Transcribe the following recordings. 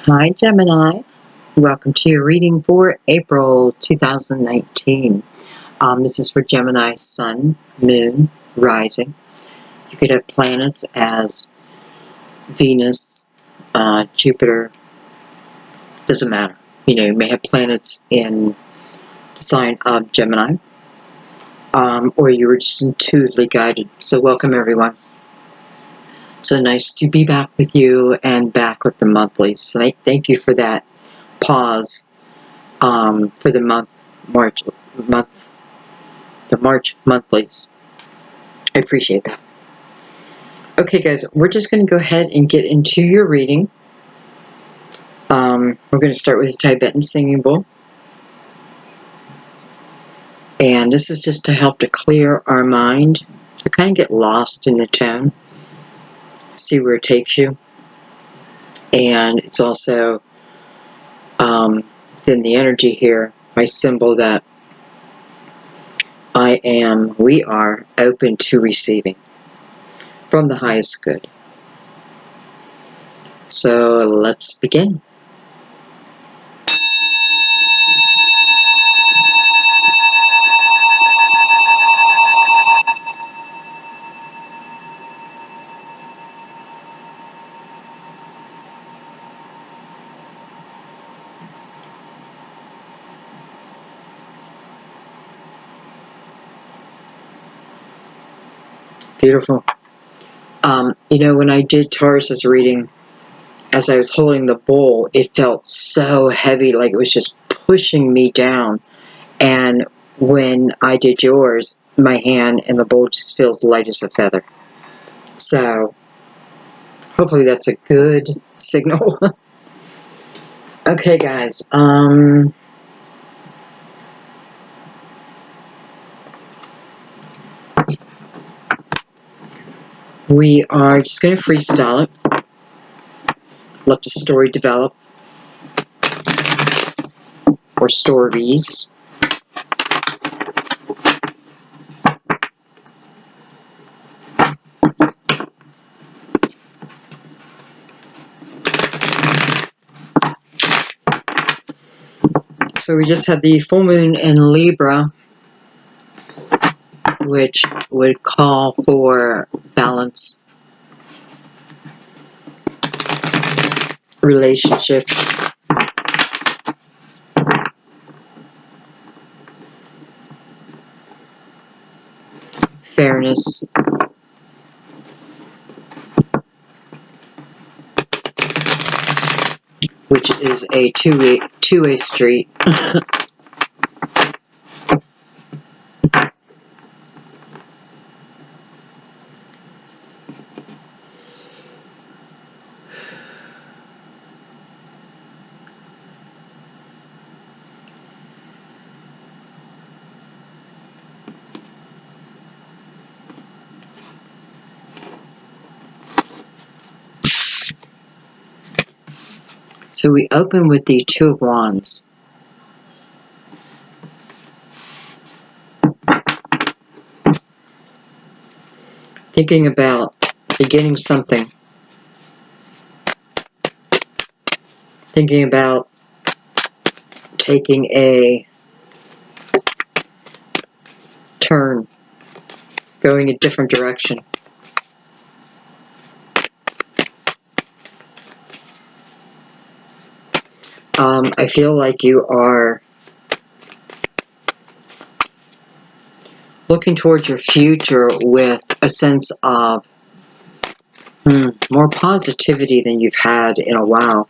Hi, Gemini. Welcome to your reading for April 2019. This is for Gemini Sun, Moon, Rising. You could have planets as Venus, Jupiter. Doesn't matter. You may have planets in the sign of Gemini, or you were just intuitively guided. So welcome, everyone. So nice to be back with you and back with the monthlies. So thank you for that pause for the March monthlies. I appreciate that. Okay, guys, we're just going to go ahead and get into your reading. We're going to start with the Tibetan Singing Bowl. And this is just to help to clear our mind, to kind of get lost in the tone, see where it takes you. And it's also, then the energy here, my symbol that we are open to receiving from the highest good. So let's begin. Beautiful. When I did Taurus's reading, as I was holding the bowl, it felt so heavy, like it was just pushing me down. And when I did yours, my hand and the bowl just feels light as a feather. So hopefully that's a good signal. Okay, guys. We are just going to freestyle it. Let the story develop. Or stories. So we just had the full moon in Libra, which would call for balance, relationships, fairness, which is a two-way street. So we open with the Two of Wands. Thinking about beginning something. Thinking about taking a turn, going a different direction. I feel like you are looking towards your future with a sense of more positivity than you've had in a while.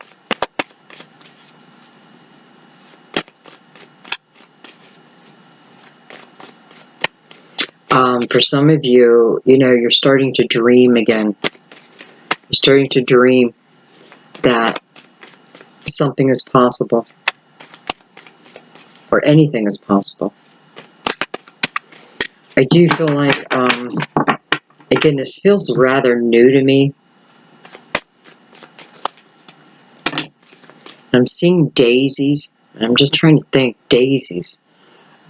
For some of you, you're starting to dream again. You're starting to dream that something is possible, or anything is possible. I do feel like, again, this feels rather new to me. I'm seeing daisies, and I'm just trying to think, daisies.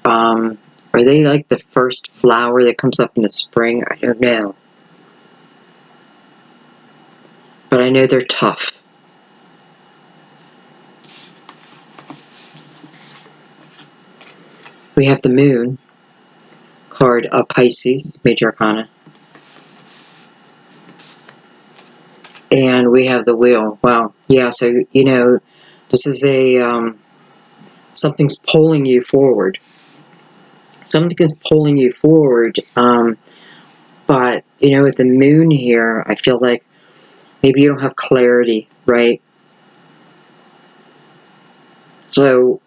Are they like the first flower that comes up in the spring? I don't know. But I know they're tough. We have the Moon, card of Pisces, Major Arcana. And we have the Wheel. Wow. Yeah, so, you know, this is a, something's pulling you forward. Something is pulling you forward. But, you know, with the Moon here, I feel like maybe you don't have clarity, right? So,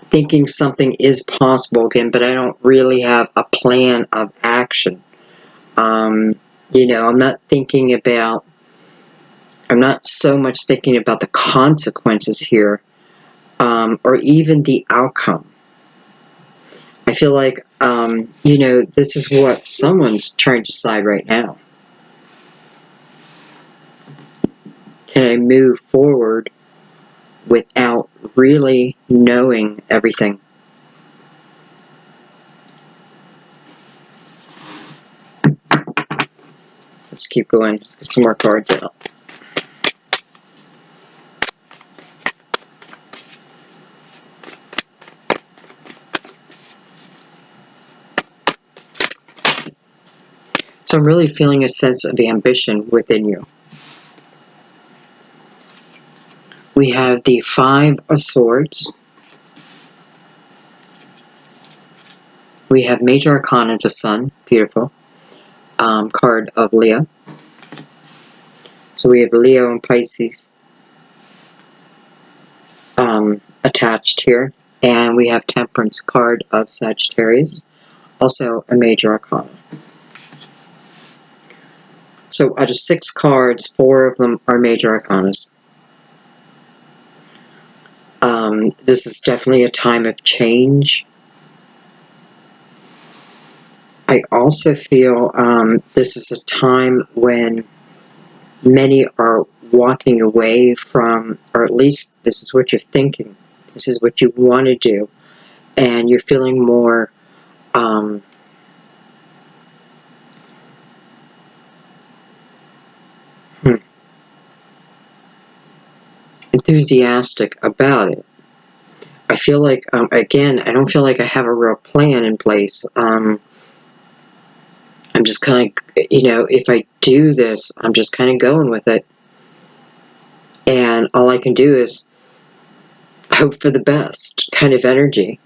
thinking something is possible again, but I don't really have a plan of action. You know, I'm not so much thinking about the consequences here, or even the outcome. I feel like, you know, this is what someone's trying to decide right now. Can I move forward without really knowing everything? Let's keep going. Let's get some more cards out. So I'm really feeling a sense of ambition within you. We have the Five of Swords. We have Major Arcana, the Sun. Beautiful. Card of Leo. So we have Leo and Pisces attached here. And we have Temperance, card of Sagittarius. Also a Major Arcana. So out of 6 cards, 4 of them are Major Arcanas. This is definitely a time of change. I also feel this is a time when many are walking away from, or at least this is what you're thinking. This is what you want to do. And you're feeling more enthusiastic about it. I feel like, again, I don't feel like I have a real plan in place. I'm just kind of, you know, if I do this, I'm just kind of going with it. And all I can do is hope for the best kind of energy.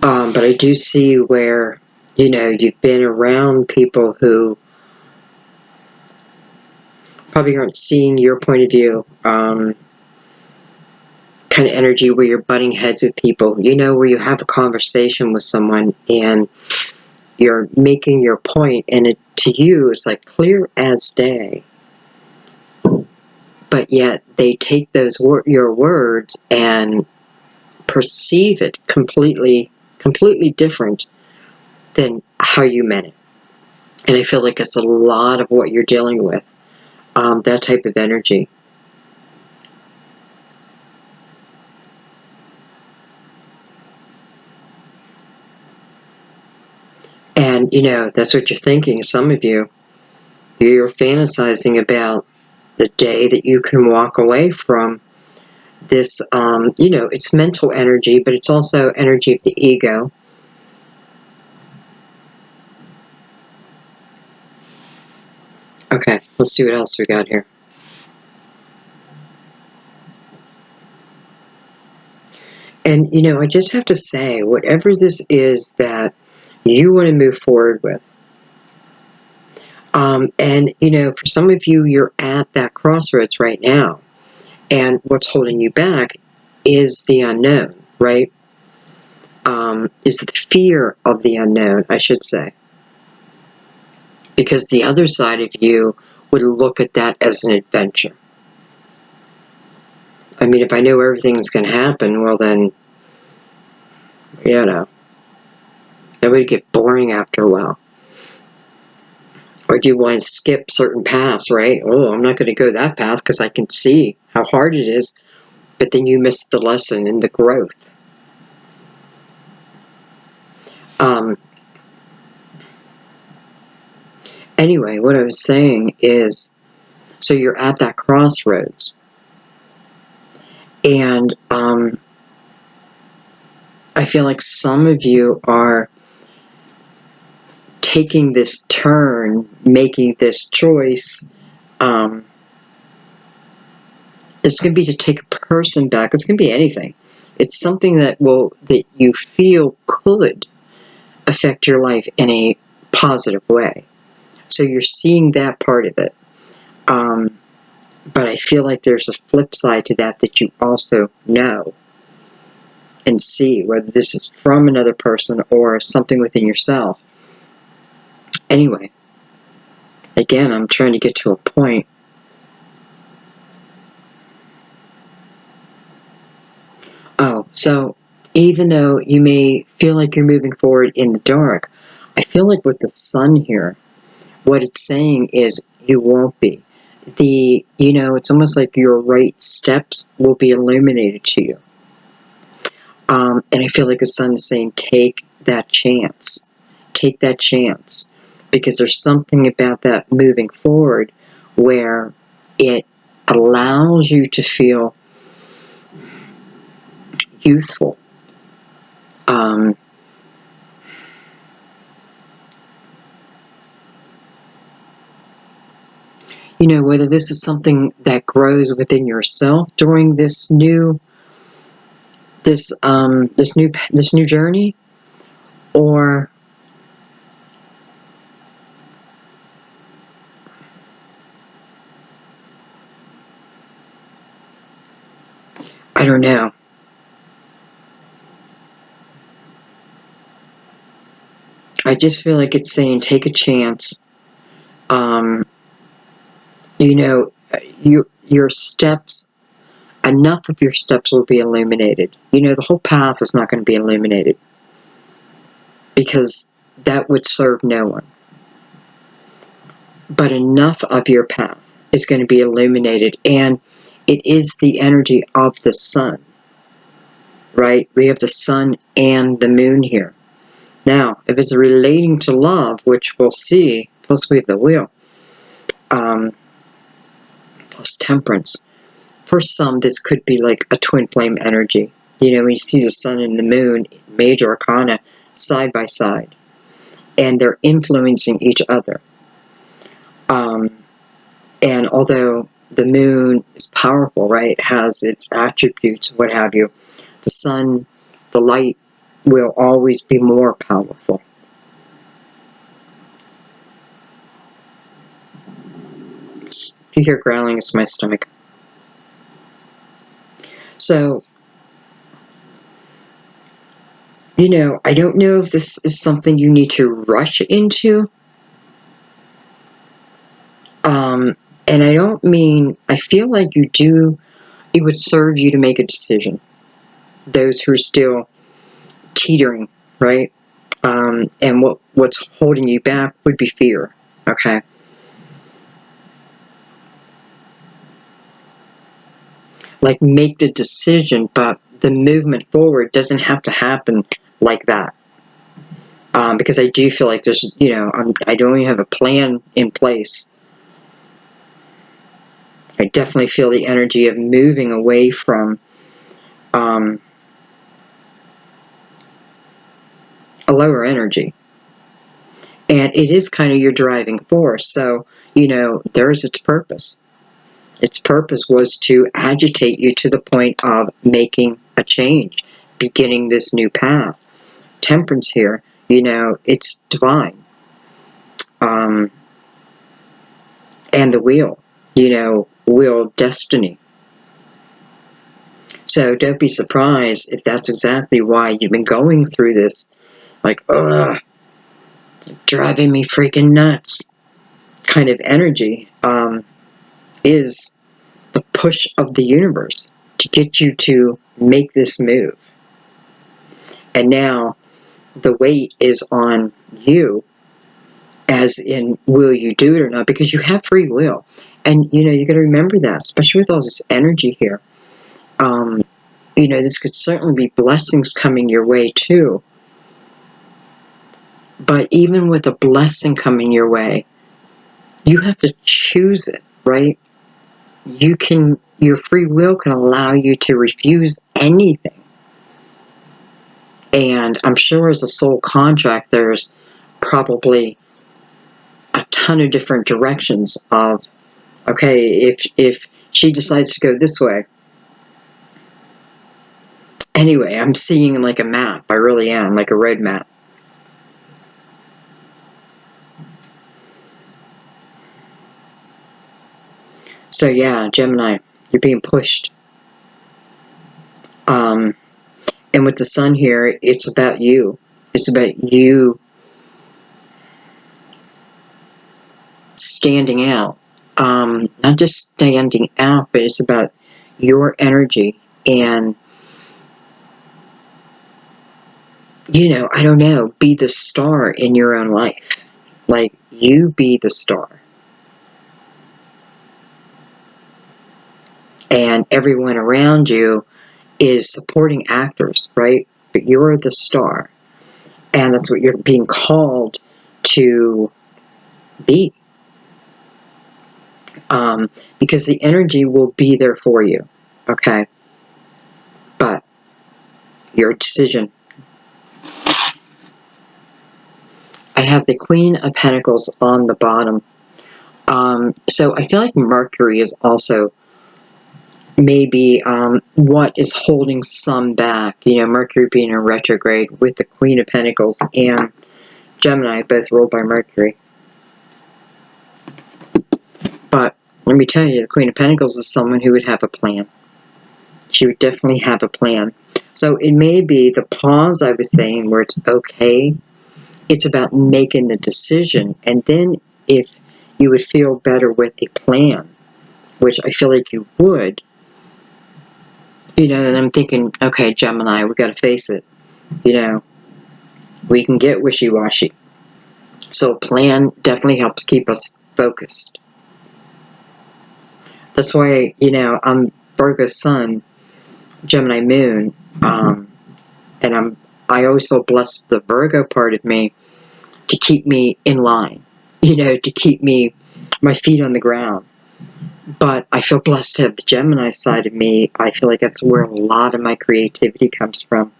But I do see where, you know, you've been around people who probably aren't seeing your point of view. Kind of energy where you're butting heads with people, you know, where you have a conversation with someone and you're making your point, and it to you is like clear as day. But yet they take those your words and perceive it completely different than how you meant it. And I feel like it's a lot of what you're dealing with, that type of energy. And, you know, that's what you're thinking. Some of you, you're fantasizing about the day that you can walk away from this, you know, it's mental energy, but it's also energy of the ego. Okay, let's see what else we got here. And, you know, I just have to say, whatever this is that you want to move forward with, and, you know, for some of you, you're at that crossroads right now. And what's holding you back is the unknown, right? Is the fear of the unknown, I should say. Because the other side of you would look at that as an adventure. I mean, if I know everything's going to happen, well then, you know, that would get boring after a while. Or do you want to skip certain paths, right? Oh, I'm not going to go that path because I can see how hard it is. But then you miss the lesson and the growth. Anyway, what I was saying is, so you're at that crossroads. And I feel like some of you are taking this turn, making this choice. It's going to be to take a person back. It's going to be anything. It's something that you feel could affect your life in a positive way. So you're seeing that part of it. But I feel like there's a flip side to that you also know and see, whether this is from another person or something within yourself. Anyway, again, I'm trying to get to a point. Oh, so even though you may feel like you're moving forward in the dark, I feel like with the sun here, what it's saying is you won't be. It's almost like your right steps will be illuminated to you. And I feel like the sun is saying, take that chance. Take that chance. Because there's something about that moving forward where it allows you to feel youthful. Whether this is something that grows within yourself during this new journey, or I don't know. I just feel like it's saying take a chance. Your steps, enough of your steps will be illuminated. The whole path is not going to be illuminated because that would serve no one. But enough of your path is going to be illuminated, and it is the energy of the sun, right? We have the sun and the moon here. Now, if it's relating to love, which we'll see, plus we have the wheel, plus temperance. For some, this could be like a twin flame energy. When you see the sun and the moon, major arcana, side by side, and they're influencing each other. And although the moon is powerful, right, it has its attributes, what have you, the sun, the light, will always be more powerful. If you hear growling, it's my stomach. So, I don't know if this is something you need to rush into. And I don't mean, I feel like it would serve you to make a decision. Those who are still teetering, right? And what's holding you back would be fear, okay? Like, make the decision, but the movement forward doesn't have to happen like that. Because I do feel like there's, I don't even have a plan in place. I definitely feel the energy of moving away from a lower energy. And it is kind of your driving force. So, there's its purpose. Its purpose was to agitate you to the point of making a change, beginning this new path. Temperance here, it's divine. And the wheel, wheel destiny. So don't be surprised if that's exactly why you've been going through this, like, ugh, driving me freaking nuts kind of energy, is the push of the universe to get you to make this move. And now the weight is on you, as in, will you do it or not? Because you have free will. And, you got to remember that, especially with all this energy here. This could certainly be blessings coming your way too. But even with a blessing coming your way, you have to choose it, right? Your free will can allow you to refuse anything. And I'm sure as a soul contract, there's probably a ton of different directions of, okay, if she decides to go this way. Anyway, I'm seeing like a map. I really am, like a road map. So yeah, Gemini, you're being pushed. And with the sun here, it's about you. It's about you standing out. Not just standing out, but it's about your energy. And, I don't know, be the star in your own life. Like, you be the star. And everyone around you is supporting actors, right? But you're the star. And that's what you're being called to be. Because the energy will be there for you, okay? But your decision. I have the Queen of Pentacles on the bottom. So I feel like Mercury is also maybe what is holding some back. Mercury being in retrograde with the Queen of Pentacles and Gemini, both ruled by Mercury. But let me tell you, the Queen of Pentacles is someone who would have a plan. She would definitely have a plan. So it may be the pause I was saying where it's okay. It's about making the decision. And then if you would feel better with a plan, which I feel like you would, and I'm thinking, okay, Gemini, we got to face it. We can get wishy-washy. So a plan definitely helps keep us focused. That's why, I'm Virgo Sun, Gemini Moon, and I always feel blessed, the Virgo part of me, to keep me in line, to keep my feet on the ground. But I feel blessed to have the Gemini side of me. I feel like that's where a lot of my creativity comes from.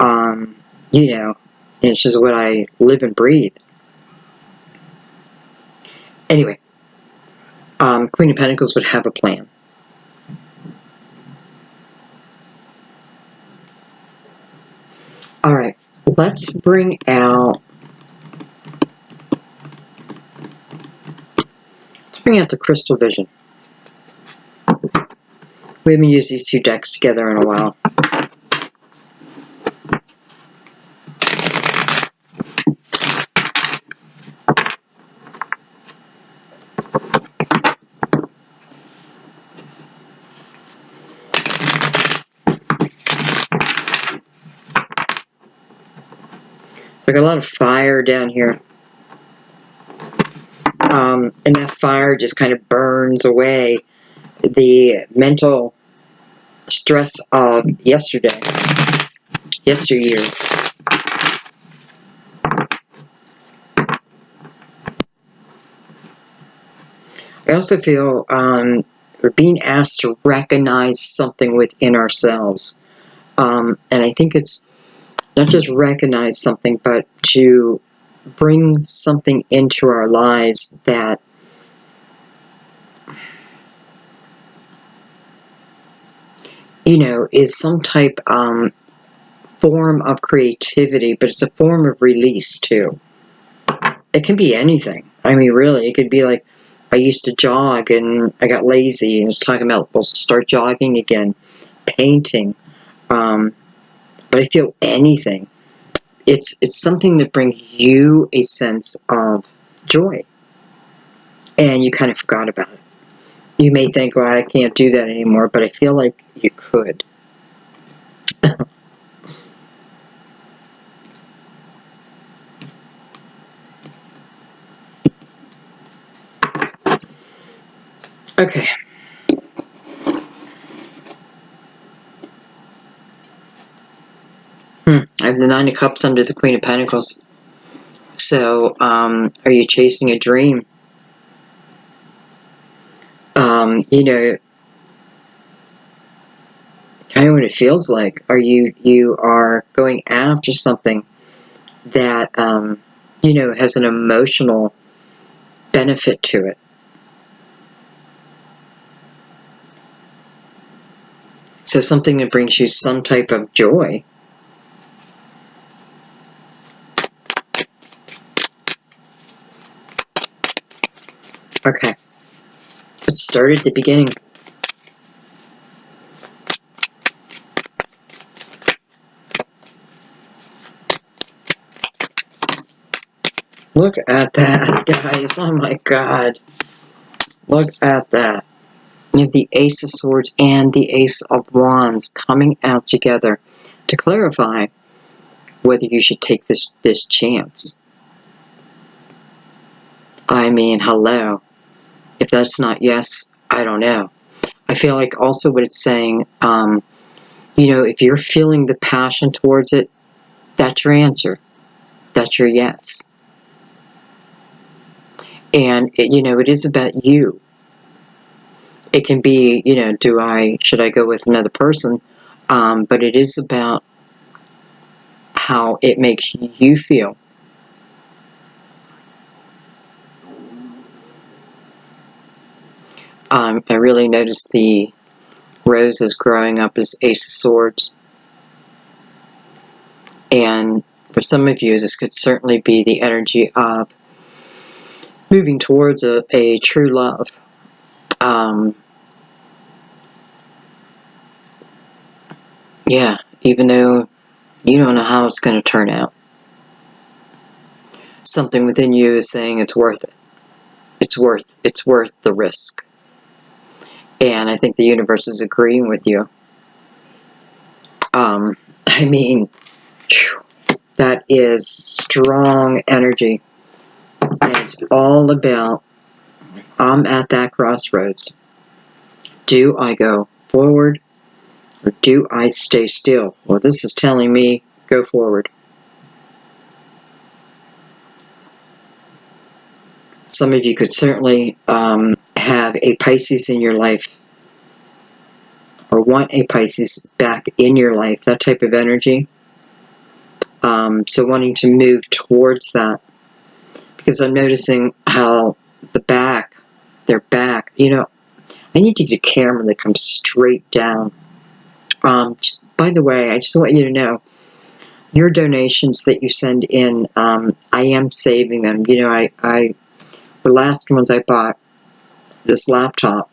And it's just what I live and breathe. Anyway, Queen of Pentacles would have a plan. All right, let's bring out the Crystal Vision. We haven't used these two decks together in a while. It's like a lot of fire down here. And that fire just kind of burns away the mental stress of yesteryear. I also feel we're being asked to recognize something within ourselves. And I think it's not just recognize something, but to bring something into our lives that is some type form of creativity, but it's a form of release too. It can be anything. I mean, really, it could be like, I used to jog and I got lazy and was talking about, well, start jogging again, painting. But I feel anything. It's something that brings you a sense of joy. And you kind of forgot about it. You may think, well, I can't do that anymore, but I feel like you could. Okay. I have the Nine of Cups under the Queen of Pentacles. So, are you chasing a dream? kind of what it feels like. You are going after something that has an emotional benefit to it. So something that brings you some type of joy. Okay, let's start at the beginning. Look at that, guys. Oh my God. Look at that. You have the Ace of Swords and the Ace of Wands coming out together to clarify whether you should take this chance. I mean, hello. If that's not yes, I don't know. I feel like also what it's saying, if you're feeling the passion towards it, that's your answer. That's your yes. And, it is about you. It can be, should I go with another person? But it is about how it makes you feel. I really noticed the roses growing up as Ace of Swords. And for some of you, this could certainly be the energy of moving towards a true love. Yeah, even though you don't know how it's going to turn out. Something within you is saying it's worth it. It's worth the risk. And I think the universe is agreeing with you. I mean, that is strong energy. And it's all about, I'm at that crossroads. Do I go forward or do I stay still? Well, this is telling me go forward. Some of you could certainly have a Pisces in your life or want a Pisces back in your life, that type of energy. So wanting to move towards that, because I'm noticing how their back, I need to get a camera that comes straight down. By the way, I just want you to know, your donations that you send in, I am saving them. The last ones I bought, this laptop,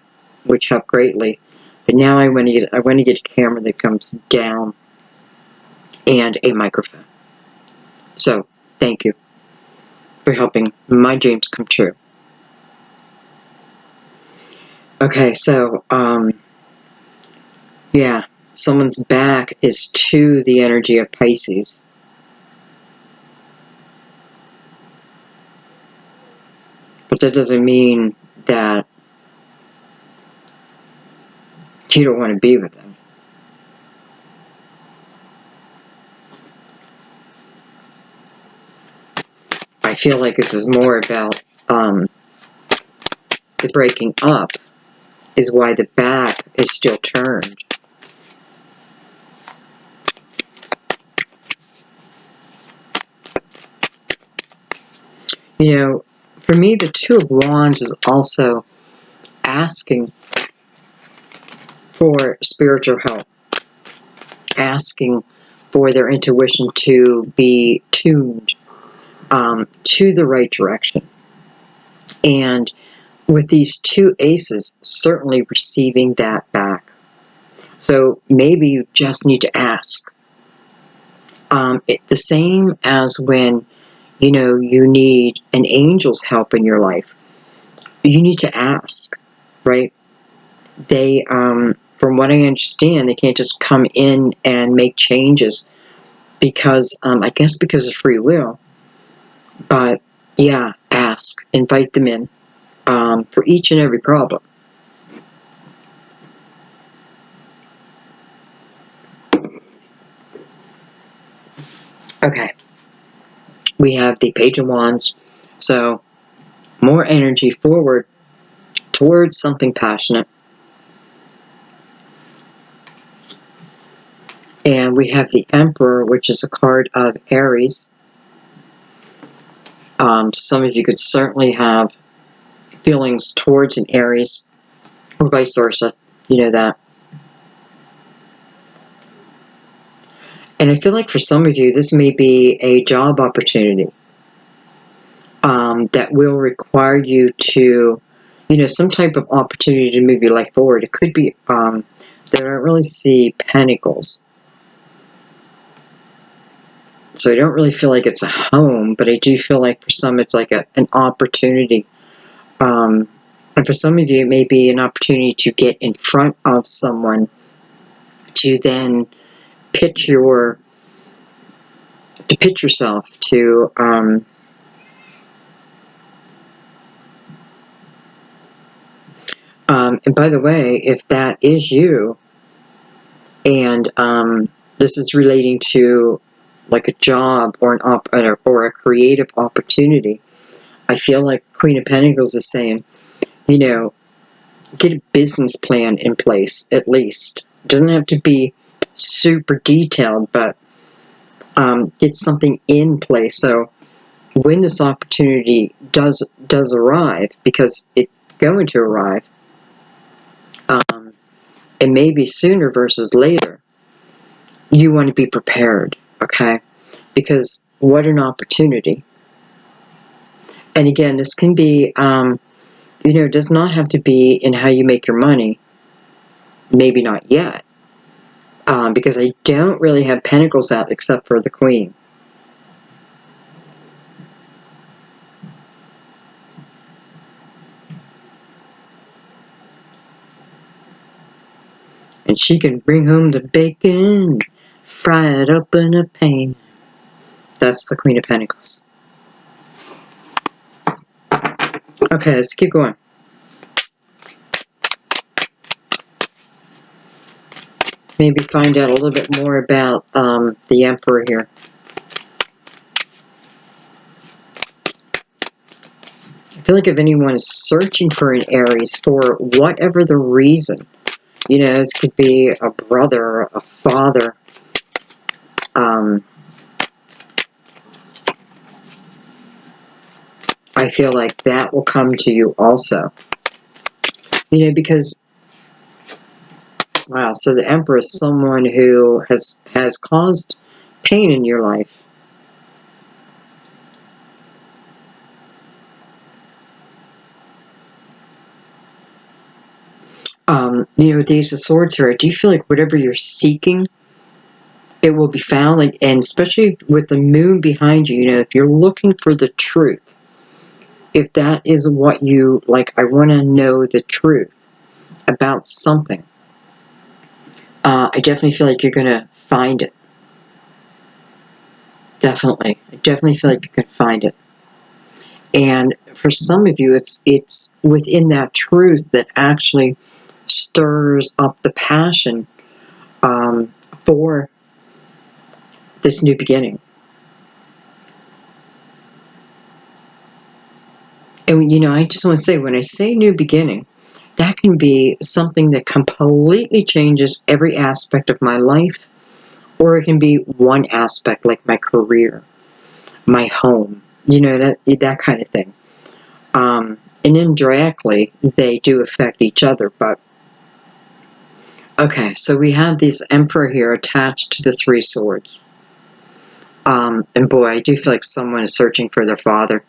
which helped greatly, but now I want to get a camera that comes down and a microphone. So, thank you for helping my dreams come true. Okay, so, yeah, someone's back is to the energy of Pisces. But that doesn't mean that you don't want to be with them. I feel like this is more about the breaking up is why the back is still turned. For me, the Two of Wands is also asking for spiritual help, asking for their intuition to be tuned to the right direction. And with these two aces, certainly receiving that back. So maybe you just need to ask. The same as when, you need an angel's help in your life. You need to ask, right? They, from what I understand, they can't just come in and make changes because, I guess because of free will. But yeah, ask, invite them in for each and every problem. Okay, we have the Page of Wands, so more energy forward towards something passionate. And we have the Emperor, which is a card of Aries. Some of you could certainly have feelings towards an Aries, or vice versa. You know that. And I feel like for some of you, this may be a job opportunity that will require you to, some type of opportunity to move your life forward. It could be that I don't really see pentacles. So I don't really feel like it's a home, but I do feel like for some it's like an opportunity. And for some of you, it may be an opportunity to get in front of someone to then pitch yourself to, and by the way, if that is you, and this is relating to like a job or or a creative opportunity, I feel like Queen of Pentacles is saying, get a business plan in place at least. It doesn't have to be super detailed, but get something in place. So when this opportunity does arrive, because it's going to arrive, it may be sooner versus later, you want to be prepared, okay? Because what an opportunity. And again, this can be, it does not have to be in how you make your money. Maybe not yet. Because I don't really have pentacles out except for the Queen. And she can bring home the bacon, fry it up in a pan. That's the Queen of Pentacles. Okay, let's keep going. Maybe find out a little bit more about the Emperor here. I feel like if anyone is searching for an Aries for whatever the reason, this could be a brother, a father, I feel like that will come to you also. Because, wow, so the Emperor is someone who has caused pain in your life. With the Ace of Swords here, I do feel like whatever you're seeking, it will be found. Like, and especially with the moon behind you, if you're looking for the truth, if that is what you, like, I want to know the truth about something, I definitely feel like you're going to find it. Definitely. I definitely feel like you can find it. And for some of you, it's within that truth that actually stirs up the passion for this new beginning. And, I just want to say, when I say new beginning, that can be something that completely changes every aspect of my life, or it can be one aspect, like my career, my home, that kind of thing. And indirectly, they do affect each other, but okay, so we have this Emperor here attached to the Three Swords. And boy, I do feel like someone is searching for their father.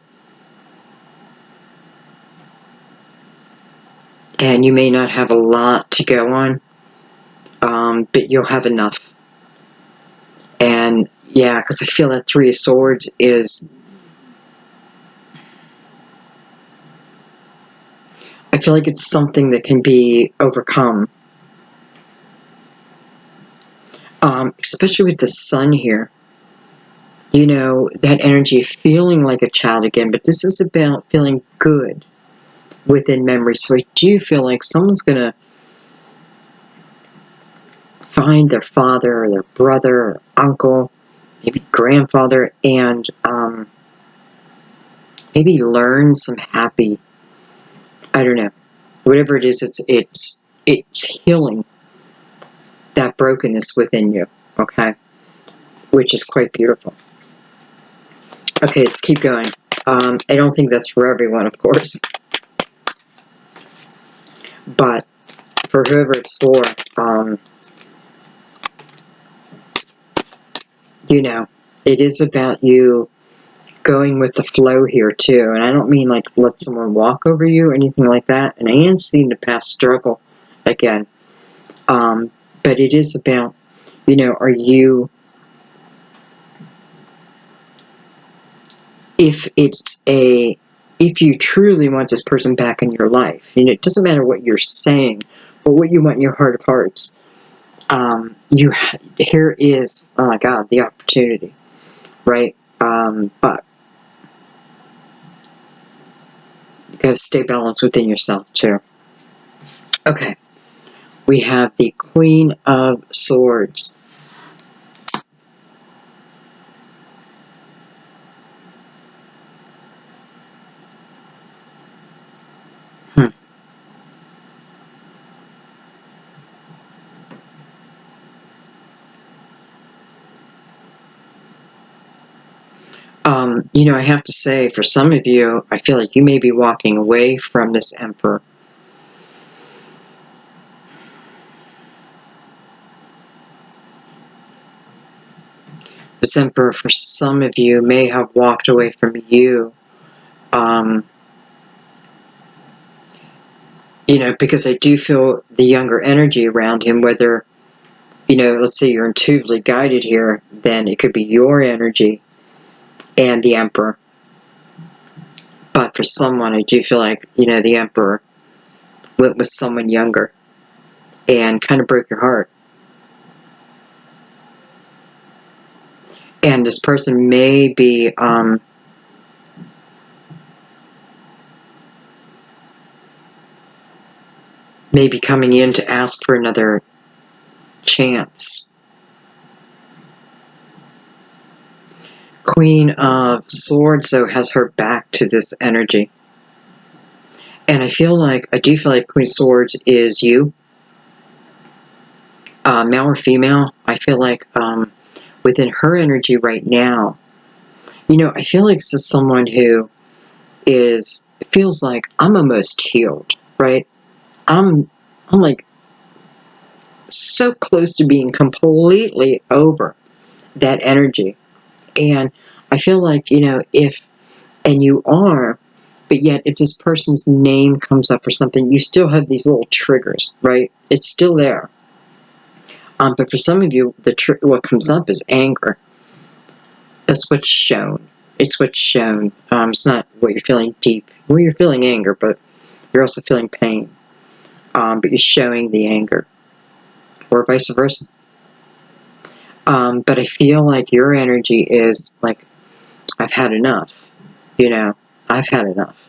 And you may not have a lot to go on, but you'll have enough. And yeah, because I feel that Three of Swords is, I feel like it's something that can be overcome. Especially with the Sun here. That energy of feeling like a child again, but this is about feeling good within memory. So I do feel like someone's going to find their father or their brother or uncle, maybe grandfather, and maybe learn some happy, I don't know, whatever it is, it's healing that brokenness within you. okay? Which is quite beautiful. Okay, let's keep going. I don't think that's for everyone, of course. But for whoever it's for, you know, it is about you going with the flow here too. And I don't mean like let someone walk over you or anything like that. And I am seeing the past struggle again. But it is about, you know, are you, if you truly want this person back in your life, you know, it doesn't matter what you're saying, but what you want in your heart of hearts, here is, oh my God, the opportunity, right? But you gotta stay balanced within yourself too. Okay, we have the Queen of Swords. Hmm. You know, I have to say, for some of you, I feel like you may be walking away from this Emperor. This Emperor, for some of you, may have walked away from you. You know, because I do feel the younger energy around him, whether, you know, let's say you're intuitively guided here, then it could be your energy and the Emperor. But for someone, I do feel like, you know, the Emperor went with someone younger and kind of broke your heart. And this person may be, coming in to ask for another chance. Queen of Swords, though, has her back to this energy. And I do feel like Queen of Swords is you. Male or female, I feel like within her energy right now, you know, I feel like this is someone who feels like I'm almost healed, right? I'm like so close to being completely over that energy. And I feel like, you know, and you are, but yet if this person's name comes up or something, you still have these little triggers, right? It's still there. But for some of you, what comes up is anger. That's what's shown. It's what's shown. It's not what you're feeling deep. Well, you're feeling anger, but you're also feeling pain. But you're showing the anger, or vice versa. But I feel like your energy is like, I've had enough. You know, I've had enough.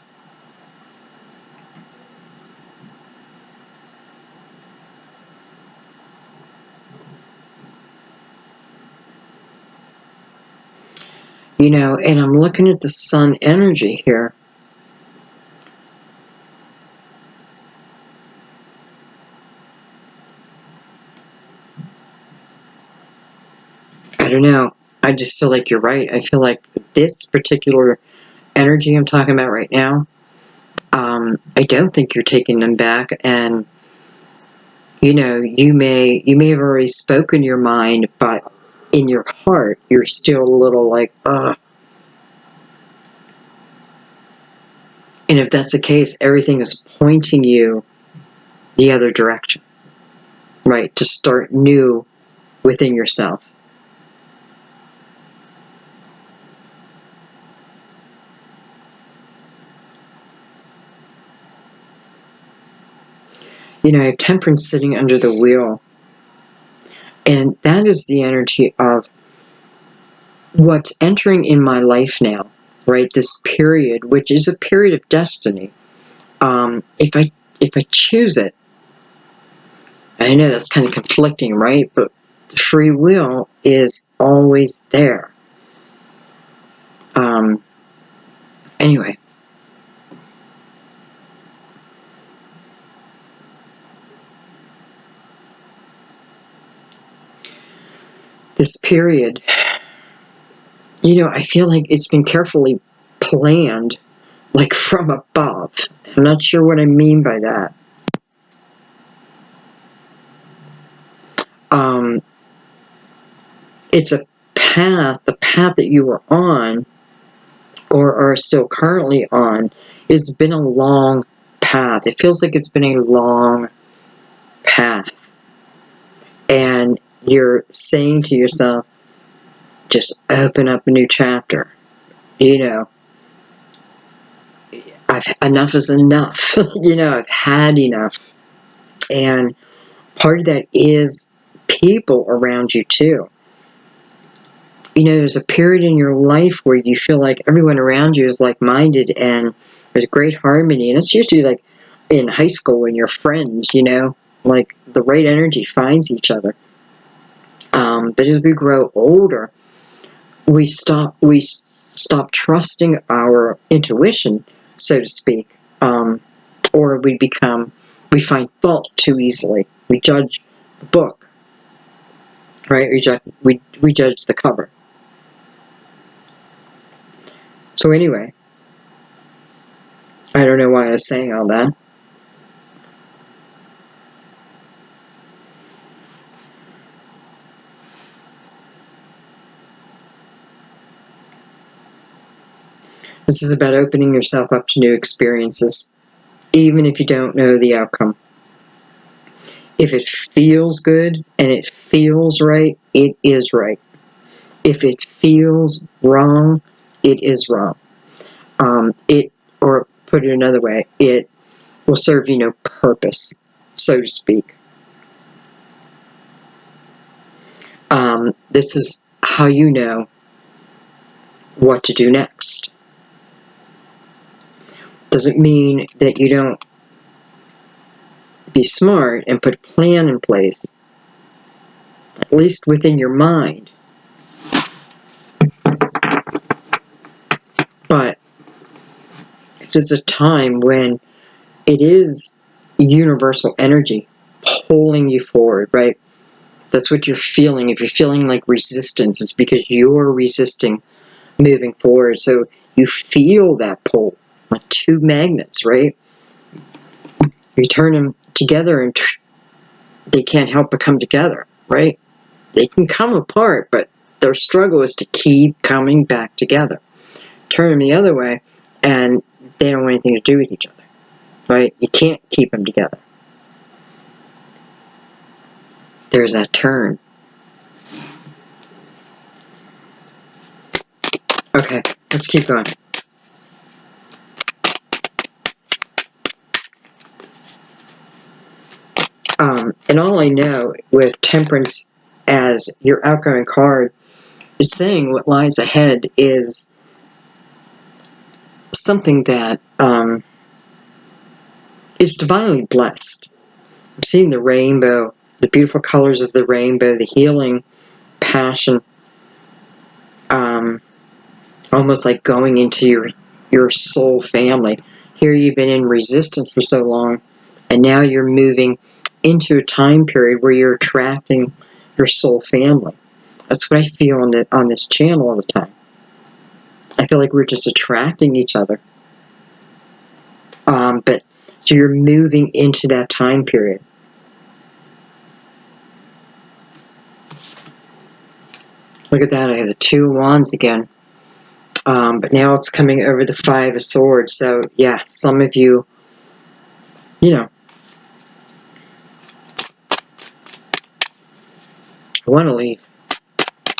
You know, and I'm looking at the sun energy here. I don't know. I just feel like you're right. I feel like this particular energy I'm talking about right now, I don't think you're taking them back. And, you know, you may have already spoken your mind, but in your heart, you're still a little like, ugh. And if that's the case, everything is pointing you the other direction, right? To start new within yourself. You know, I have Temperance sitting under the wheel. And that is the energy of what's entering in my life now, right? This period, which is a period of destiny. If I choose it, I know that's kind of conflicting, right? But free will is always there. Anyway, This period, you know, I feel like it's been carefully planned, like from above. I'm not sure what I mean by that. It's a path, the path that you were on, or are still currently on, it's been a long path. It feels like it's been a long path. And you're saying to yourself, just open up a new chapter. You know, enough is enough. You know, I've had enough. And part of that is people around you too. You know, there's a period in your life where you feel like everyone around you is like-minded and there's great harmony. And it's usually like in high school when you're friends, you know, like the right energy finds each other. But as we grow older, we stop trusting our intuition, so to speak, or we find fault too easily. We judge the book, right? We judge the cover. So anyway, I don't know why I was saying all that. This is about opening yourself up to new experiences, even if you don't know the outcome. If it feels good and it feels right, it is right. If it feels wrong, it is wrong. Or put it another way, it will serve you no purpose, so to speak. This is how you know what to do next. Doesn't mean that you don't be smart and put a plan in place, at least within your mind. But it's a time when it is universal energy pulling you forward, right? That's what you're feeling. If you're feeling like resistance, it's because you're resisting moving forward. So you feel that pull, like two magnets, right? You turn them together and they can't help but come together, right? They can come apart, but their struggle is to keep coming back together. Turn them the other way, and they don't want anything to do with each other, right? You can't keep them together. There's that turn. Okay, let's keep going. And all I know with Temperance as your outgoing card is saying what lies ahead is something that is divinely blessed. I'm seeing the rainbow, the beautiful colors of the rainbow, the healing, passion, almost like going into your soul family. Here you've been in resistance for so long, and now you're moving into a time period where you're attracting your soul family. That's what I feel on this channel all the time. I feel like we're just attracting each other. So you're moving into that time period. Look at that, I have the Two of Wands again. But now it's coming over the Five of Swords. So yeah, some of you, you know, I want to leave.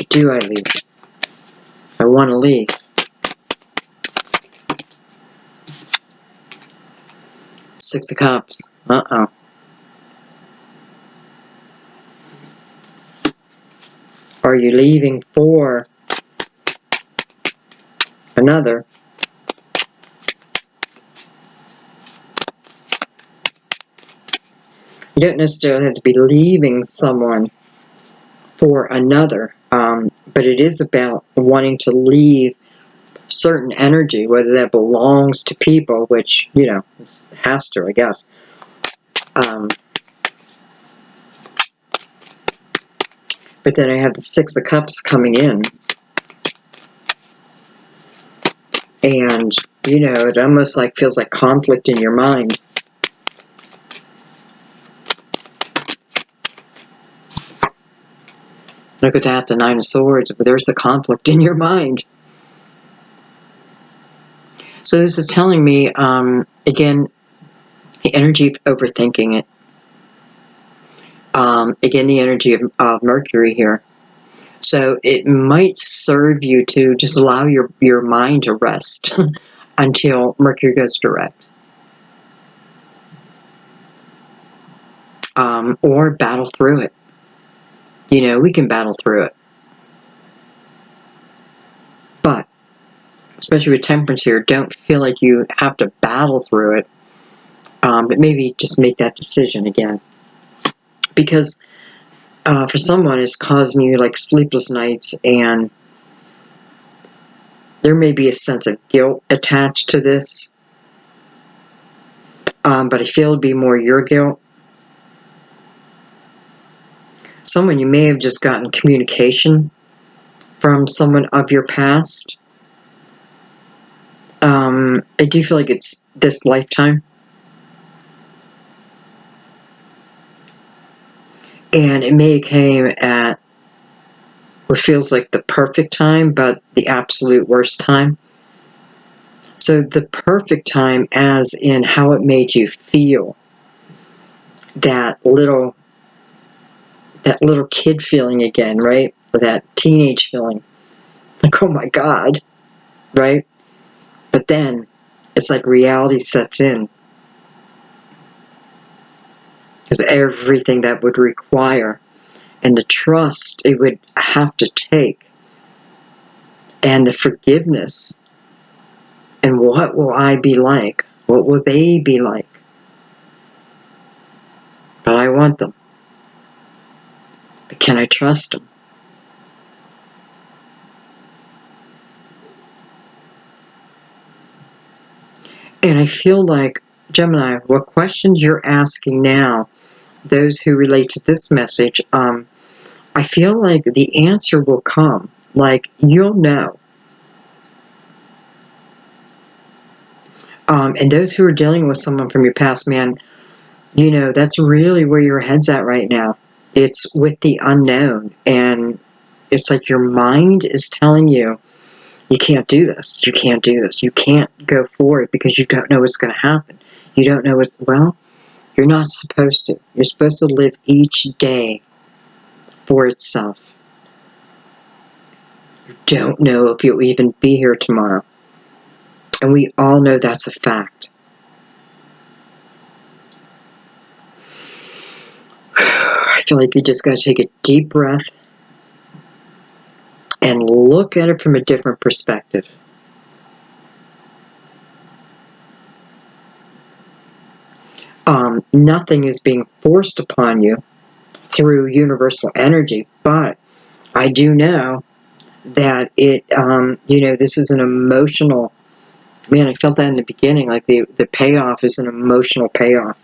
Do I leave? I want to leave. Six of Cups. Uh-oh. Are you leaving for another? You don't necessarily have to be leaving someone for another, but it is about wanting to leave certain energy, whether that belongs to people, which, you know, has to, I guess. But then I have the Six of Cups coming in. And, you know, it almost like feels like conflict in your mind. Look at that, the Nine of Swords. There's the conflict in your mind. So this is telling me, again, the energy of overthinking it. Again, the energy of Mercury here. So it might serve you to just allow your mind to rest until Mercury goes direct. Or battle through it. You know, we can battle through it. But, especially with Temperance here, don't feel like you have to battle through it. But maybe just make that decision again. Because for someone, it's causing you like sleepless nights, and there may be a sense of guilt attached to this. But I feel it'd be more your guilt. Someone, you may have just gotten communication from someone of your past. I do feel like it's this lifetime. And it may have came at what feels like the perfect time, but the absolute worst time. So the perfect time as in how it made you feel. That little kid feeling again, right? Or that teenage feeling. Like, oh my God, right? But then it's like reality sets in. Because everything that would require and the trust it would have to take and the forgiveness and what will I be like? What will they be like? But I want them. But can I trust them? And I feel like, Gemini, what questions you're asking now, those who relate to this message, I feel like the answer will come. Like, you'll know. And those who are dealing with someone from your past, man, you know, that's really where your head's at right now. It's with the unknown. And it's like your mind is telling you, you can't do this. You can't do this. You can't go forward because you don't know what's going to happen. You don't know what's, well, you're not supposed to. You're supposed to live each day for itself. You don't know if you'll even be here tomorrow. And we all know that's a fact. I feel like you just got to take a deep breath and look at it from a different perspective. Nothing is being forced upon you through universal energy, but I do know that it, you know, this is an emotional, man, I felt that in the beginning, like the payoff is an emotional payoff.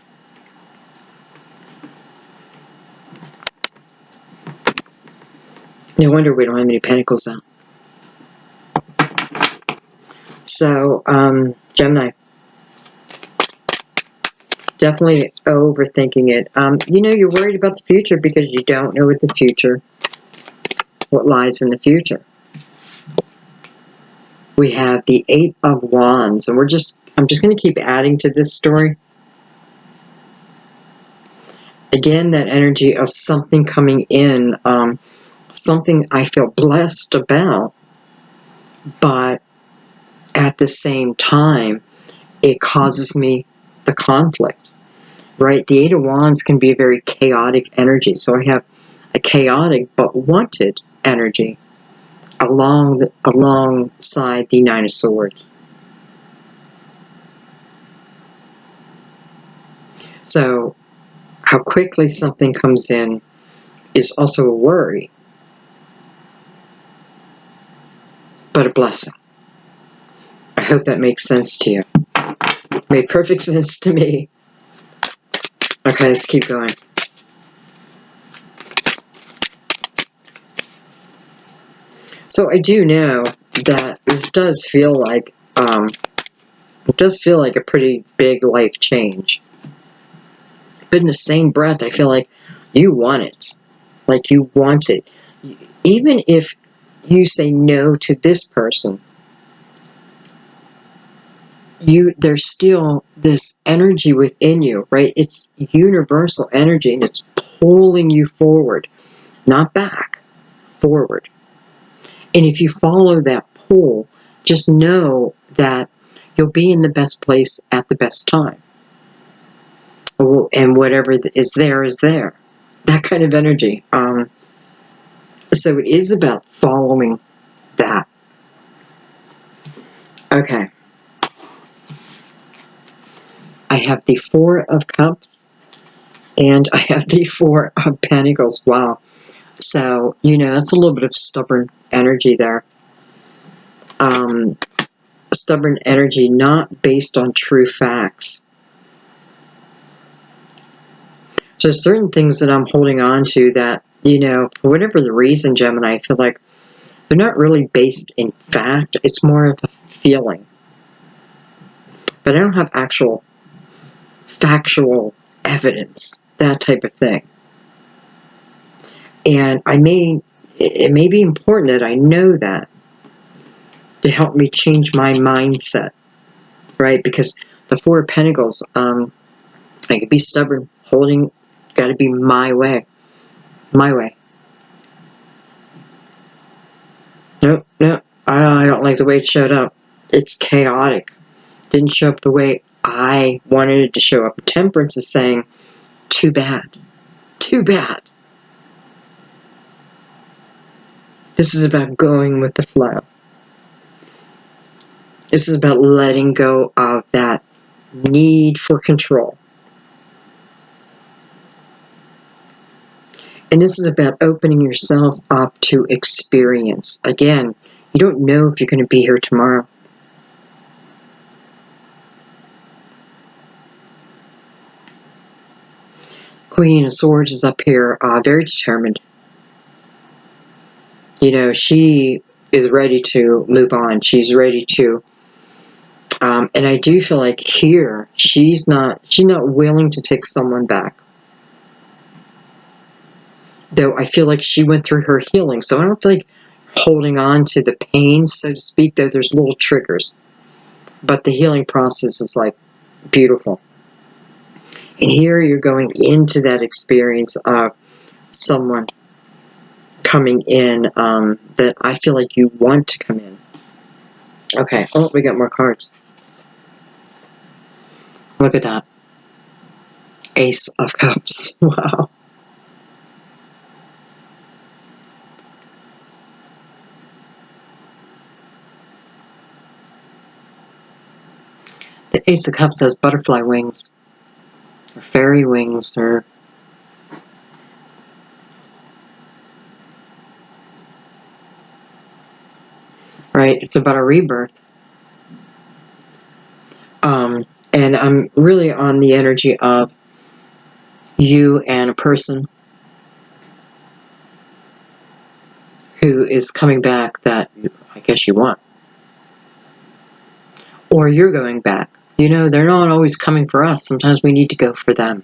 No wonder we don't have any pentacles out. So, Gemini, definitely overthinking it. You know, you're worried about the future because you don't know what lies in the future. We have the Eight of Wands, and I'm just going to keep adding to this story. Again, that energy of something coming in, something I feel blessed about, but at the same time, it causes me the conflict, right? The Eight of Wands can be a very chaotic energy. So I have a chaotic but wanted energy alongside the Nine of Swords. So how quickly something comes in is also a worry, but a blessing. I hope that makes sense to you. Made perfect sense to me. Okay, let's keep going. So I do know that this does feel like, a pretty big life change. But in the same breath, I feel like you want it. Like you want it. Even if you say no to this person, there's still this energy within you, right? It's universal energy, and it's pulling you forward, not back, forward. And if you follow that pull, just know that you'll be in the best place at the best time. And whatever is there is there. That kind of energy. So it is about following that. Okay. I have the Four of Cups and I have the Four of Pentacles. Wow. So, that's a little bit of stubborn energy there. Stubborn energy not based on true facts. So certain things that I'm holding on to that, for whatever the reason, Gemini, I feel like they're not really based in fact. It's more of a feeling. But I don't have actual factual evidence, that type of thing. And it may be important that I know that to help me change my mindset, right? Because the Four of Pentacles, I could be stubborn, got to be my way. My way. Nope, I don't like the way it showed up. It's chaotic. Didn't show up the way I wanted it to show up. Temperance is saying, too bad. Too bad. This is about going with the flow. This is about letting go of that need for control. And this is about opening yourself up to experience. Again, you don't know if you're going to be here tomorrow. Queen of Swords is up here, very determined. She is ready to move on. She's ready to, and I do feel like here, she's not willing to take someone back. Though I feel like she went through her healing, so I don't feel like holding on to the pain, so to speak, though there's little triggers. But the healing process is like beautiful. And here you're going into that experience of someone coming in that I feel like you want to come in. Okay, oh, we got more cards. Look at that. Ace of Cups. Wow. The Ace of Cups has butterfly wings, or fairy wings, or right? It's about a rebirth. And I'm really on the energy of you and a person who is coming back that I guess you want. Or you're going back. They're not always coming for us. Sometimes we need to go for them.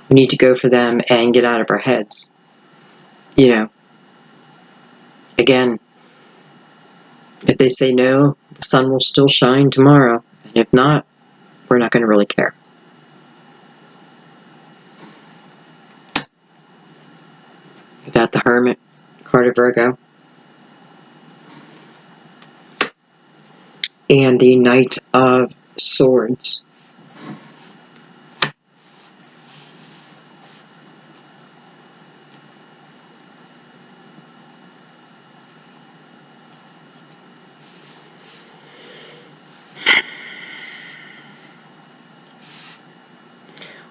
We need to go for them and get out of our heads. Again, if they say no, the sun will still shine tomorrow. And if not, we're not going to really care. We got the Hermit, card of Virgo. And the Knight of Swords.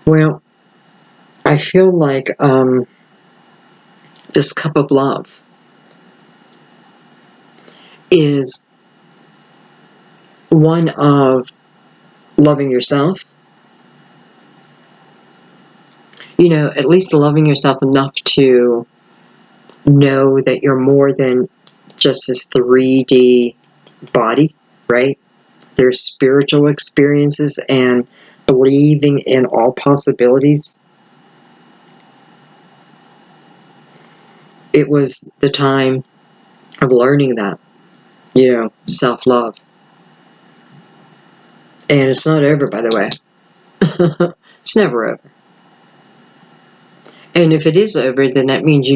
Well, I feel like this cup of love is one of loving yourself. At least loving yourself enough to know that you're more than just this 3D body, right? There's spiritual experiences and believing in all possibilities. It was the time of learning that, self-love. And it's not over, by the way. It's never over. And if it is over, then that means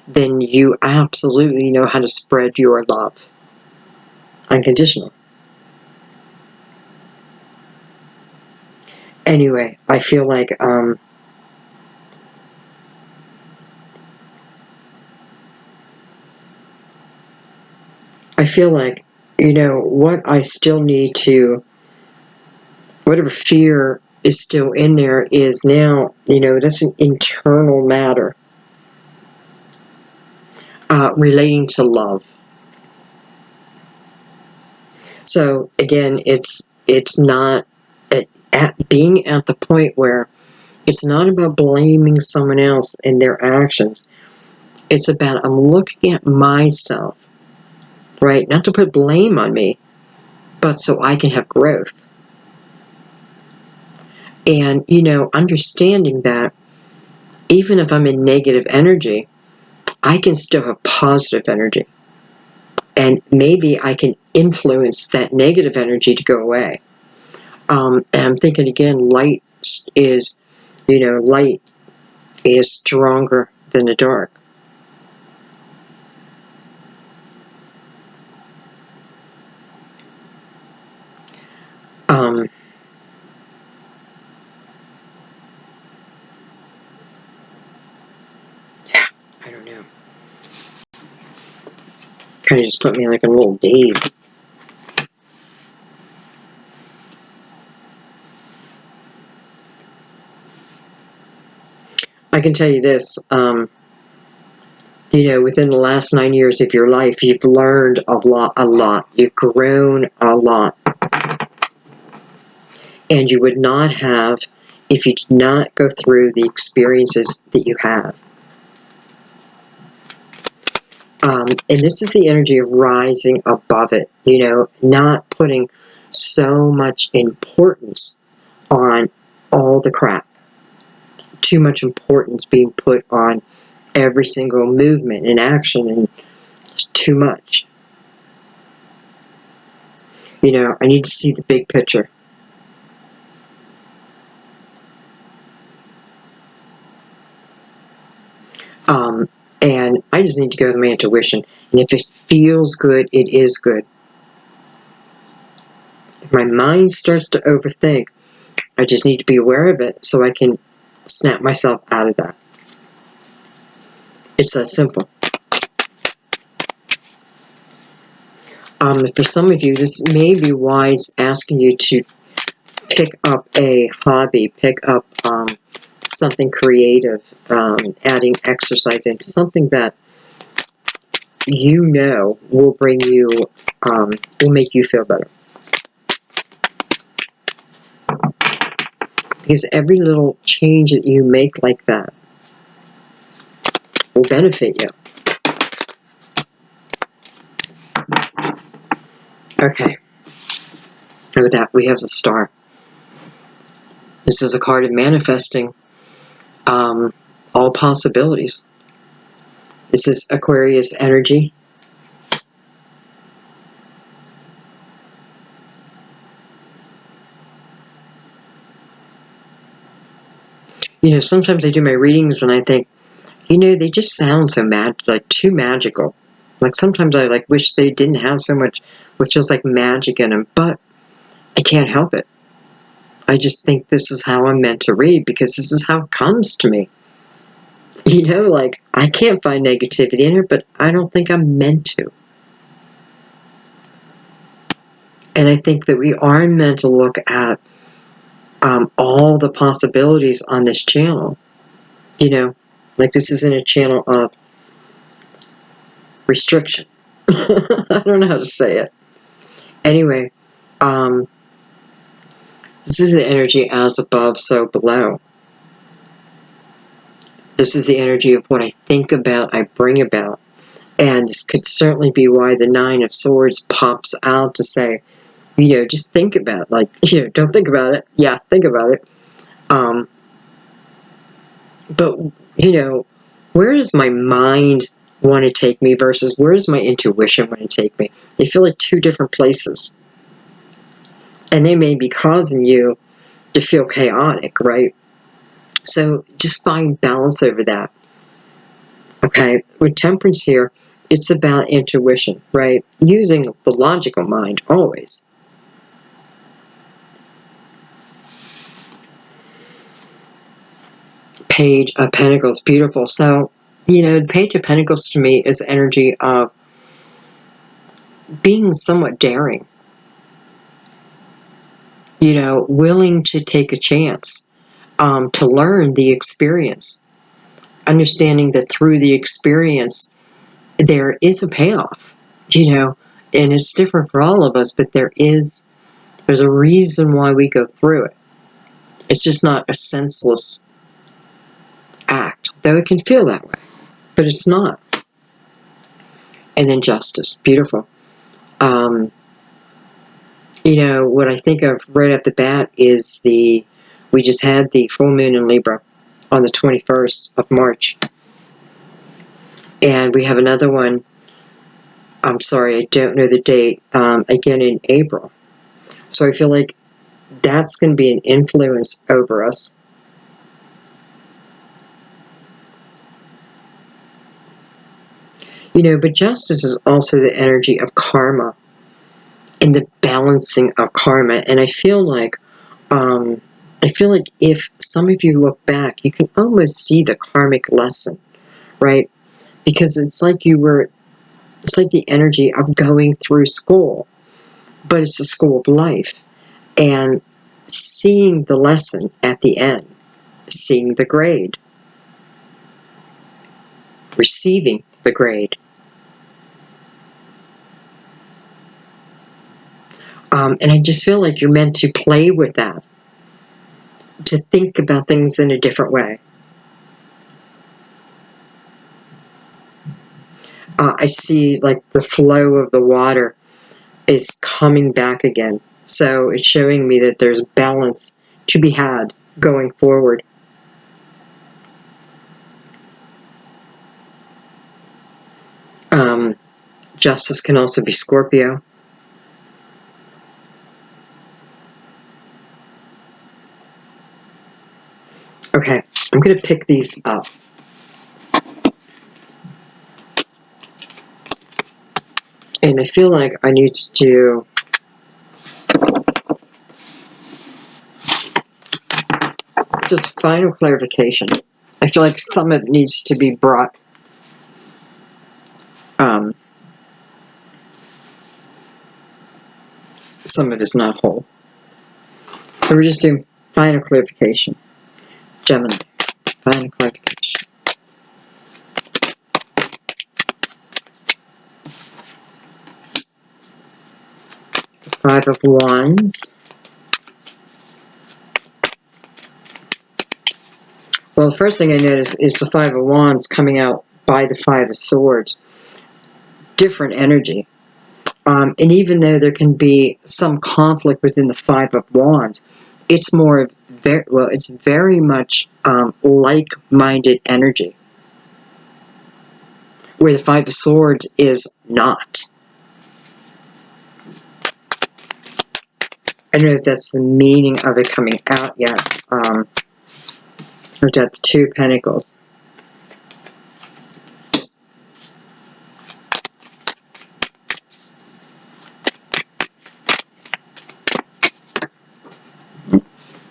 then you absolutely know how to spread your love. Unconditional. Anyway, I feel like, what I still need to, whatever fear is still in there is now, that's an internal matter relating to love. So again, it's not being at the point where it's not about blaming someone else and their actions. It's about I'm looking at myself, right? Not to put blame on me, but so I can have growth. And, understanding that even if I'm in negative energy, I can still have positive energy. And maybe I can influence that negative energy to go away. And I'm thinking again, light is stronger than the dark. Yeah, I don't know. Kind of just put me like in a little daze. I can tell you this, within the last 9 years of your life, you've learned a lot. You've grown a lot. And you would not have if you did not go through the experiences that you have. And this is the energy of rising above it, not putting so much importance on all the crap. Too much importance being put on every single movement and action, and too much. I need to see the big picture. And I just need to go to my intuition. And if it feels good, it is good. If my mind starts to overthink, I just need to be aware of it so I can snap myself out of that. It's that simple. For some of you, this may be wise asking you to pick up a hobby, pick up something creative, adding exercise in, something that will bring you, will make you feel better. Because every little change that you make like that will benefit you. Okay. And with that, we have the star. This is a card of manifesting all possibilities. This is Aquarius energy. Sometimes I do my readings and I think, they just sound so too magical. Like sometimes I wish they didn't have so much, with just like magic in them, but I can't help it. I just think this is how I'm meant to read because this is how it comes to me. I can't find negativity in it, but I don't think I'm meant to. And I think that we are meant to look at all the possibilities on this channel. This isn't a channel of restriction. I don't know how to say it. Anyway, this is the energy as above, so below. This is the energy of what I think about, I bring about. And this could certainly be why the Nine of Swords pops out to say, just think about it. Like, don't think about it. Yeah, think about it. But, where does my mind want to take me versus where does my intuition want to take me? They feel like two different places. And they may be causing you to feel chaotic, right? So just find balance over that. Okay, with Temperance here, it's about intuition, right? Using the logical mind always. Page of Pentacles, beautiful. So, the Page of Pentacles to me is energy of being somewhat daring. Willing to take a chance, to learn the experience. Understanding that through the experience, there is a payoff, and it's different for all of us, but there's a reason why we go through it. It's just not a senseless act, though it can feel that way, but it's not. And then Justice, beautiful. What I think of right off the bat is we just had the full moon in Libra on the 21st of March. And we have another one, I'm sorry, I don't know the date, again in April. So I feel like that's going to be an influence over us. But Justice is also the energy of karma and the balancing of karma. And I feel like if some of you look back, you can almost see the karmic lesson, right? Because it's like the energy of going through school, but it's a school of life. And seeing the lesson at the end, seeing the grade, receiving the grade. And I just feel like you're meant to play with that, to think about things in a different way. I see like the flow of the water is coming back again. So it's showing me that there's balance to be had going forward. Justice can also be Scorpio. Okay, I'm going to pick these up. And I feel like I need to do just final clarification. I feel like some of it needs to be brought. Some of it's not whole. So we're just doing final clarification. Gemini, final clarification. Five of Wands. Well, the first thing I notice is the Five of Wands coming out by the Five of Swords. Different energy. And even though there can be some conflict within the Five of Wands, it's more it's very much like-minded energy, where the Five of Swords is not. I don't know if that's the meaning of it coming out yet. We've got the Two of Pentacles.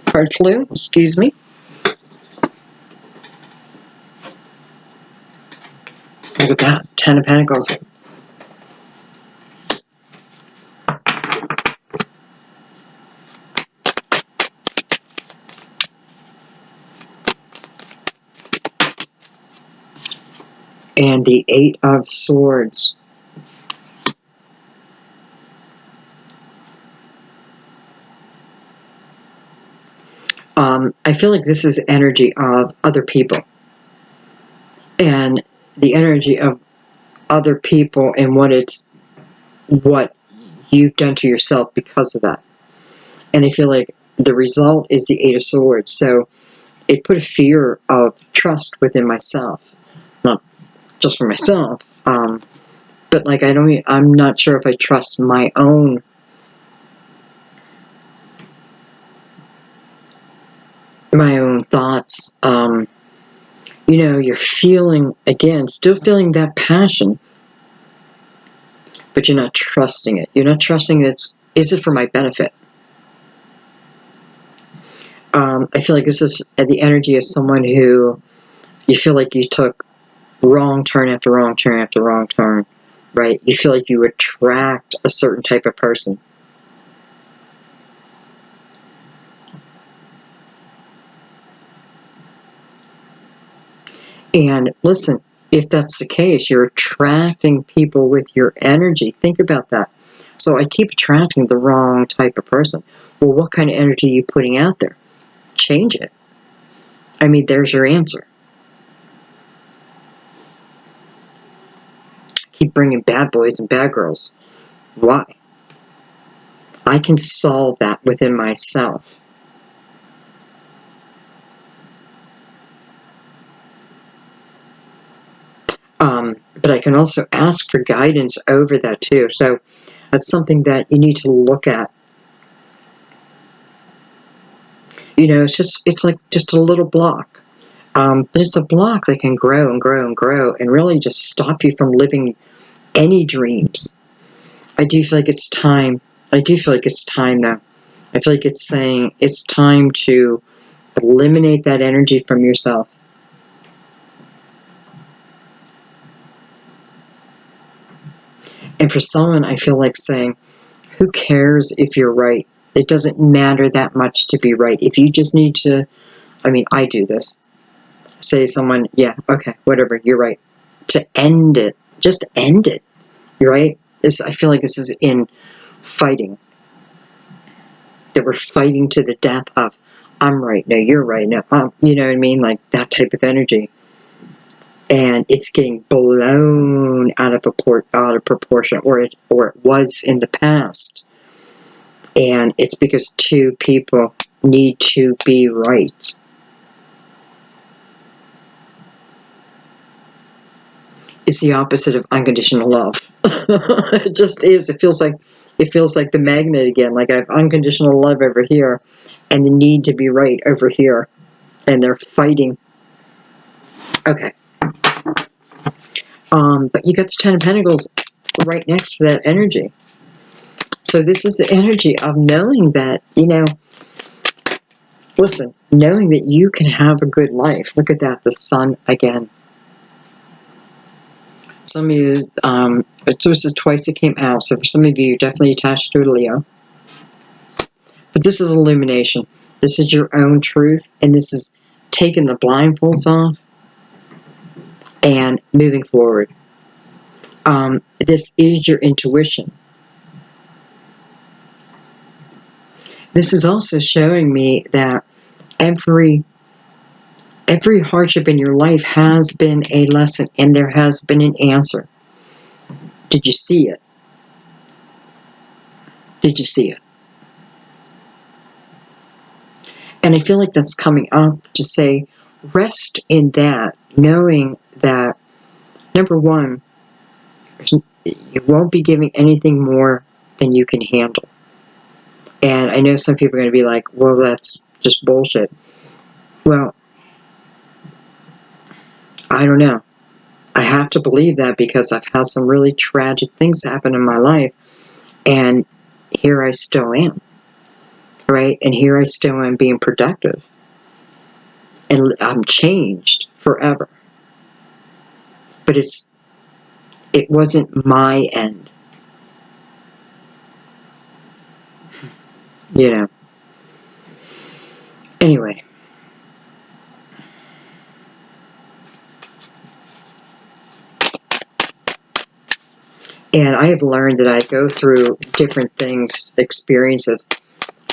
Card flew, excuse me. Look at that, Ten of Pentacles. And the Eight of Swords. I feel like this is energy of other people. and the energy of other people and what you've done to yourself because of that. And I feel like the result is the Eight of Swords. So it put a fear of trust within myself, not just for myself, but like I'm not sure if I trust my own thoughts. You're feeling, again, still feeling that passion, but you're not trusting it. You're not trusting is it for my benefit? I feel like this is the energy of someone who you feel like you took wrong turn after wrong turn after wrong turn, right? You feel like you attract a certain type of person. And listen, if that's the case, you're attracting people with your energy. Think about that. So I keep attracting the wrong type of person. Well, what kind of energy are you putting out there? Change it. I mean, there's your answer. Keep bringing bad boys and bad girls. Why? I can solve that within myself. But I can also ask for guidance over that too. So that's something that you need to look at. It's like just a little block. But it's a block that can grow and grow and grow and really just stop you from living any dreams. I do feel like it's time. I do feel like it's time now. I feel like it's saying it's time to eliminate that energy from yourself. And for someone, I feel like saying, who cares if you're right? It doesn't matter that much to be right. If you just need to, I do this. Say to someone, yeah, okay, whatever, you're right. To end it. Just end it. You're right? I feel like this is in fighting. That we're fighting to the death of, I'm right, no, you're right, no, you know what I mean? Like that type of energy. And it's getting blown out of proportion, or it was in the past. And it's because two people need to be right. It's the opposite of unconditional love. It just is. It feels like the magnet again. Like I have unconditional love over here, and the need to be right over here, and they're fighting. Okay. But you got the Ten of Pentacles right next to that energy. So this is the energy of knowing that, listen, knowing that you can have a good life. Look at that, the sun again. Some of you, this is twice it came out, so for some of you, you're definitely attached to a Leo. But this is illumination. This is your own truth, and this is taking the blindfolds off and moving forward. This is your intuition. This is also showing me that every hardship in your life has been a lesson, and there has been an answer. Did you see it? Did you see it? And I feel like that's coming up to say, rest in that, knowing that, number one, you won't be giving anything more than you can handle. And I know some people are going to be like, well, that's just bullshit. Well, I don't know. I have to believe that because I've had some really tragic things happen in my life, and here I still am, right? And here I still am being productive, and I'm changed forever. But it wasn't my end, Anyway. And I have learned that I go through different things, experiences,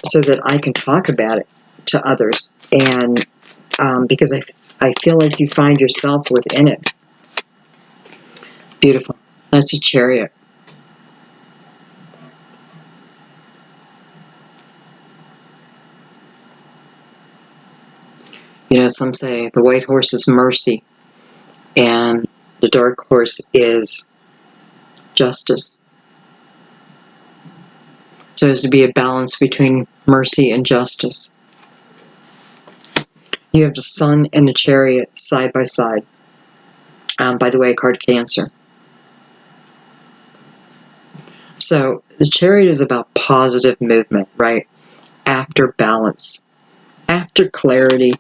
so that I can talk about it to others. And because I feel like you find yourself within it. Beautiful. That's a Chariot. You know, some say the white horse is mercy and the dark horse is justice. So as to be a balance between mercy and justice. You have the Sun and the Chariot side by side. By the way, card Cancer. So the Chariot is about positive movement, right? After balance, after clarity.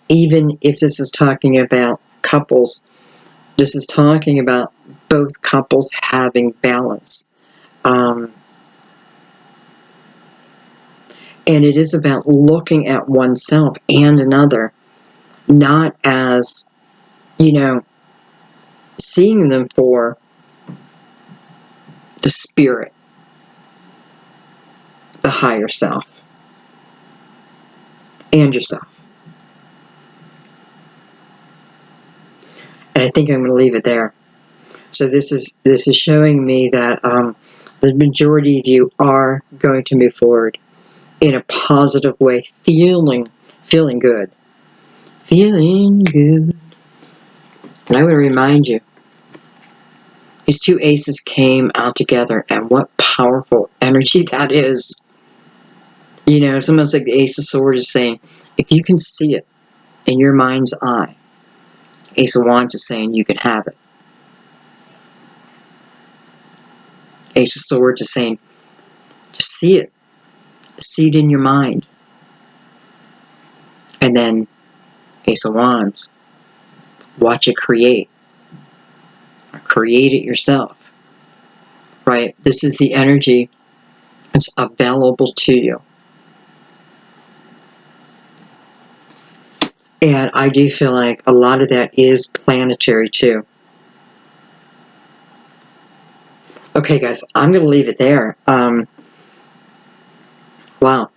Even if this is talking about couples, this is talking about both couples having balance. And it is about looking at oneself and another, not as, you know, seeing them for the spirit, the higher self, and yourself. And I think I'm going to leave it there. So this is showing me that the majority of you are going to move forward in a positive way, feeling good. Feeling good. And I want to remind you, these two aces came out together, and what powerful energy that is. You know, it's almost like the Ace of Swords is saying, if you can see it in your mind's eye, Ace of Wands is saying you can have it. Ace of Swords is saying, just see it. See it in your mind. And then Ace of Wands, watch it create. Create it yourself. Right? This is the energy that's available to you. And I do feel like a lot of that is planetary too. Okay, guys, I'm going to leave it there. Wow.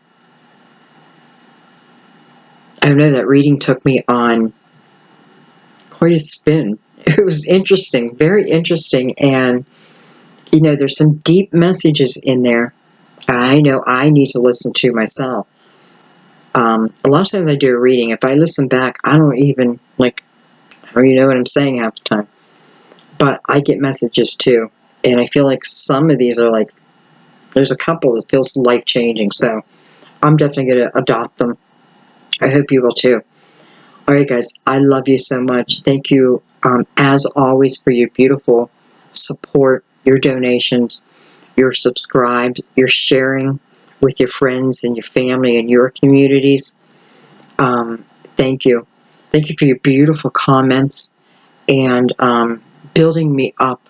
I know that reading took me on quite a spin. It was interesting, very interesting. And, you know, there's some deep messages in there I know I need to listen to myself. A lot of times I do a reading. If I listen back, I don't even know what I'm saying half the time. But I get messages too. And I feel like some of these are like, there's a couple that feels life-changing. So I'm definitely going to adopt them. I hope you will too. All right, guys, I love you so much. Thank you, as always, for your beautiful support, your donations, your subscribes, your sharing with your friends and your family and your communities. Thank you. Thank you for your beautiful comments and building me up,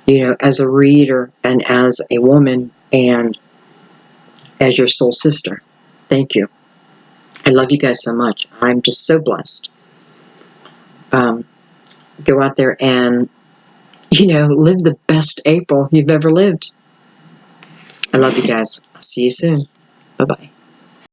you know, as a reader and as a woman and as your soul sister. Thank you. I love you guys so much. I'm just so blessed. Go out there and, you know, live the best April you've ever lived. I love you guys. I'll see you soon. Bye-bye.